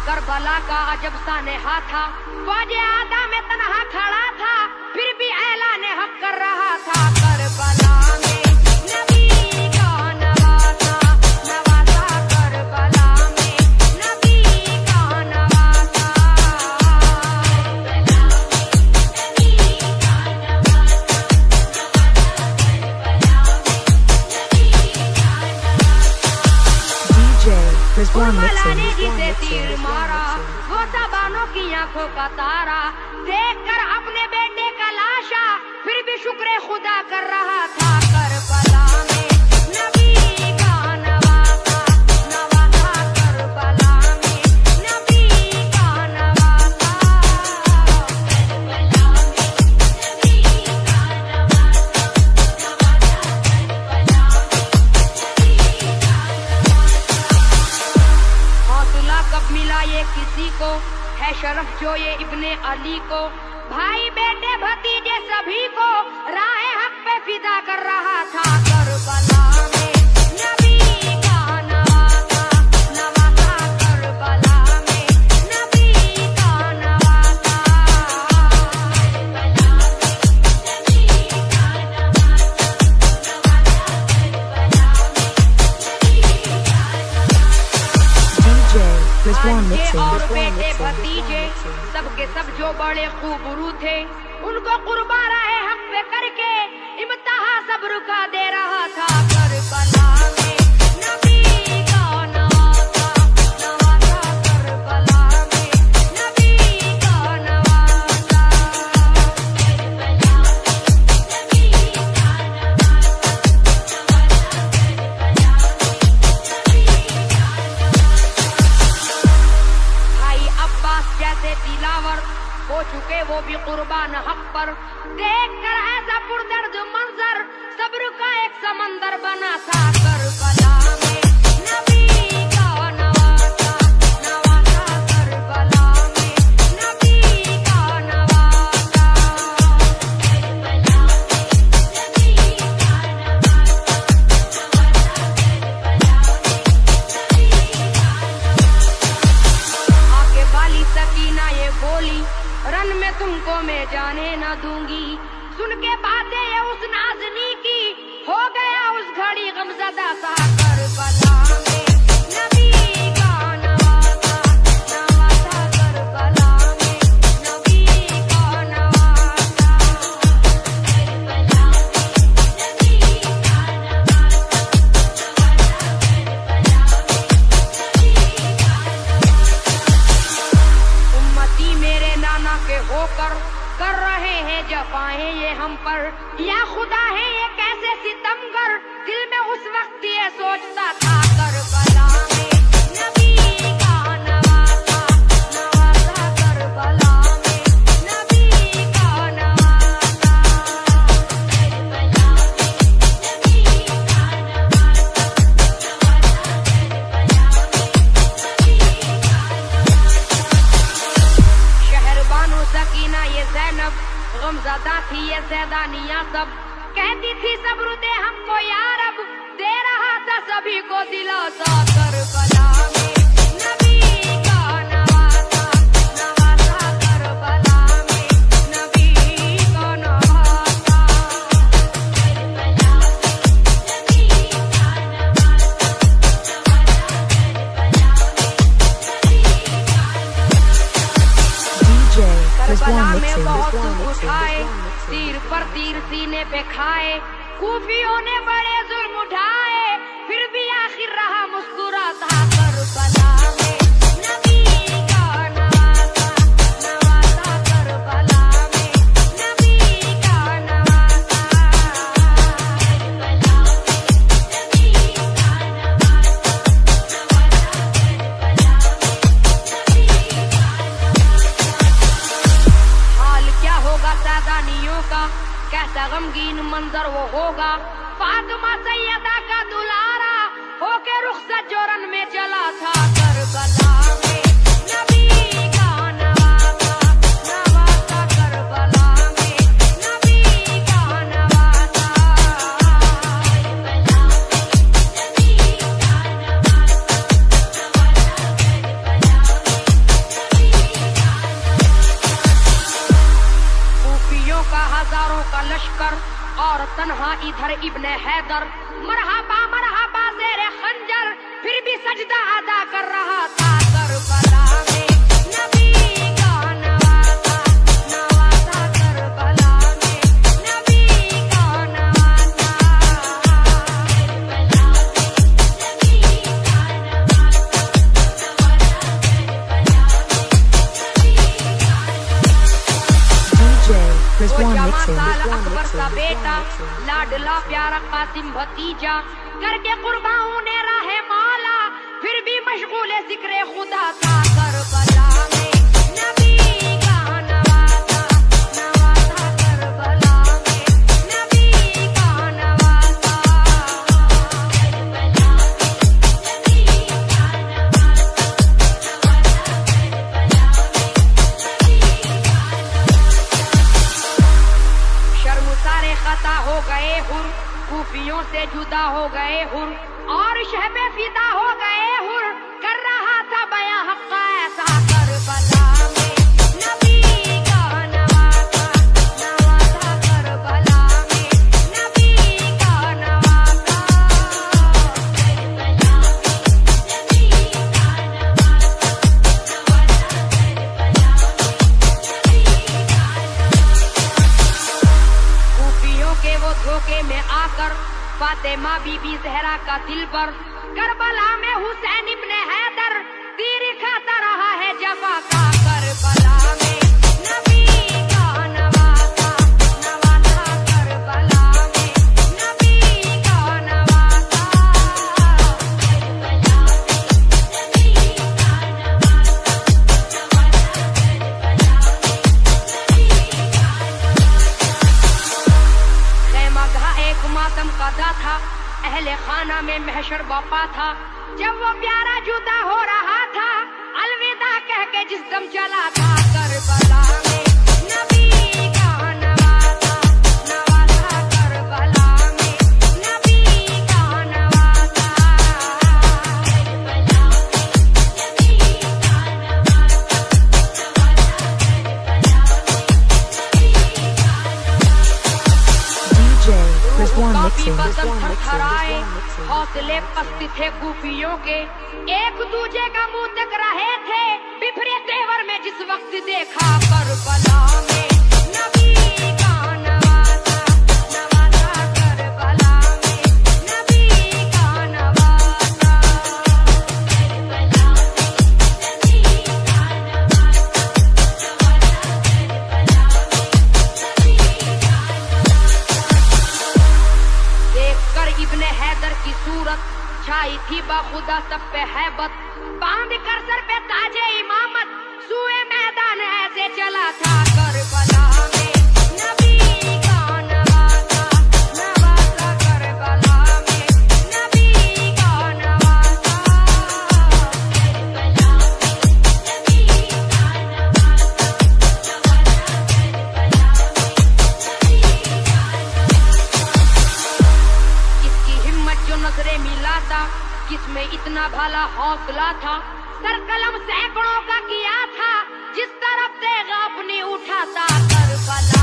Karbala का अजब सा नेहा था, वाजे आदा में तन्हा खड़ा था, फिर भी ऐलान हक कर रहा था। करबला में नबी का नवासा, नवासा करबला में नबी का नवासा, करबला में नबी का नवासा, नवासा करबला में नबी का नवासा। जिसे तीर मारा वो तबानों की आंखों का तारा, देखकर अपने बेटे का लाशा फिर भी शुक्र खुदा कर रहा था। करबला में नबी का नवासा, नवासा करबला में नबी का नवासा, करबला में नबी का नवासा, नवासा करबला में नबी का नवासा। हौसला कब मिला ये किसी को, है शरफ जो ये इब्ने अली को, भाई बेटे भतीजे सभी को राह हक पे फिदा कर रहा था। करबला में नबी का नवासा, नवासा करबला में नबी का नवासा, करबला में नबी का नवासा, नवासा करबला में नबी का नवासा। और बेटे भतीजे सबके सब जो बड़े खूबरू थे, उनको कुर्बा रहे हक पे करके इम्तिहा सब्र का दे रहा था। करबला में नबी का नवासा, नवासा करबला में नबी का नवासा, करबला में नबी का नवासा, नवासा करबला में नबी का नवासा। भाई अब्बास जैसे दिलावर हो चुके वो भी कुर्बान हक पर, देखकर ऐसा पुरदर्द मंजर सब्र का एक समंदर बना था। करबला में नबी का नवासा, नवासा करबला में नबी का नवासा, करबला में नबी का नवासा, नवासा करबला में नबी का नवासा। आके वाली सकीना ये बोली, रन में तुमको मैं जाने न दूंगी, सुन के बातें ये उस नाज़नी की, हो गया उस घड़ी गमज़दा सा। करबला में नबी का नवासा, नवासा करबला में नबी का नवासा, करबला में नबी का नवासा, नवासा करबला में नबी का नवासा। उम्मती मेरे नाना के होकर कर रहे हैं जफाएं ये हम पर, या खुदा है ये कैसे सितमगर, दिल में उस वक्त ये सोचता था। करबला में नबी का नवासा, नवासा करबला में नबी का नवासा, करबला में नबी का नवासा, नवासा करबला में नबी का नवासा। शहरबानो सकीना ये ज़ैनब, गमज़दा थी ये ज़ैदानिया सब, कहती थी सब्र दे हमको या रब, दे रहा था सभी को दिलासा। करबला में नबी का नवासा, नवासा करबला में नबी का नवासा, करबला में नबी का नवासा, नवासा करबला में नबी का नवासा। करबला में बहुत दुख उठाए, तीर पर तीर सीने पे खाए, कूफियों ने बड़े जुल्म उठाए, फिर भी आखिर रहा मुस्कुराता। करबला में नबी का नवासा, नवासा करबला में नबी का नवासा, करबला में फातिमा सैयदा का दुलारा होके रुखसत जोरन में चला था करबला में। नबी का नवासा नवासा करबला में, नबी का नवासा करबला में, नबी का नवासा नवासा करबला में, नबी का नवासा। सूफियों का हजारों का लश्कर और तन्हा इधर इब्ने हैदर, मरहबा मरहबा ज़ेरे खंजर, फिर भी सजदा अदा कर रहा था करबला में। नबी का नवासा नवासा करबला में, नबी का नवासा करबला में, नबी का नवासा नवासा करबला में, नबी का DJ Rizwan जमा mixing. साल अकबर का बेटा, लाडला प्यारा कासिम भतीजा, करके कुर्बाओं ने राहे मौला, फिर भी मशगूले जिक्रे खुदा था करबला में। नबी का नवासा नवासा करबला में, नबी का नवासा करबला में, नबी का नवासा नवासा करबला में, नबी का नवासा। शर्मसारे खता हो गए हुर, खूफियों से जुदा हो गए हुर, और शहबे फिदा हो गए हुर, कर रहा था बयां हक़ ऐसा करबला में। नबी का नवासा नवासा करबला में, नबी का नवासा करबला में, नबी का नवासा नवासा करबला में, नबी का नवासा। खूफियों के वो धोखे में आकर फातिमा बीबी ज़हरा का दिल पर, करबला में हुसैन इब्ने हैदर, तीर खाता रहा है जफा का करबला में। नबी का नवासा नवासा करबला में, नबी का नवासा करबला में, नबी का नवासा नवासा करबला में, नबी का नवासा। खैमगा एक मातम कदा था, अहले खाना में महशर बापा था, जब वो प्यारा जुदा हो रहा था, अलविदा कह के जिस दम चला था करबला में। नबी का नवासा नवासा करबला में, नबी का नवासा करबला में, नबी का नवासा नवासा करबला में, नबी का नवासा। DJ Rizwan काफी mixing. बदन थरथराए, हौसले पस्त थे खूफियों के, एक दूजे का मुंह तक रहे थे, बिफरे तेवर में जिस वक्त देखा करबला में। नबी का नवासा नवासा करबला में, नबी का नवासा करबला में, नबी का नवासा नवासा करबला में, नबी का नवासा। देखकर इब्ने हैदर की सूरत छाई थी बाखुदा सब पे हैबत, बांध कर सर पे ताजे इमामत, सुए मैदान ऐसे चला था करबला में। नबी का नवासा नवासा करबला में, नबी का नवासा करबला में, नबी का नवासा नवासा करबला में, नबी का नवासा। इसकी हिम्मत जो नजरे मिलाता, किसमें इतना भला हौसला था, सर कलम सैकड़ों का किया था, जिस तरफ तेग अपनी उठाता करबला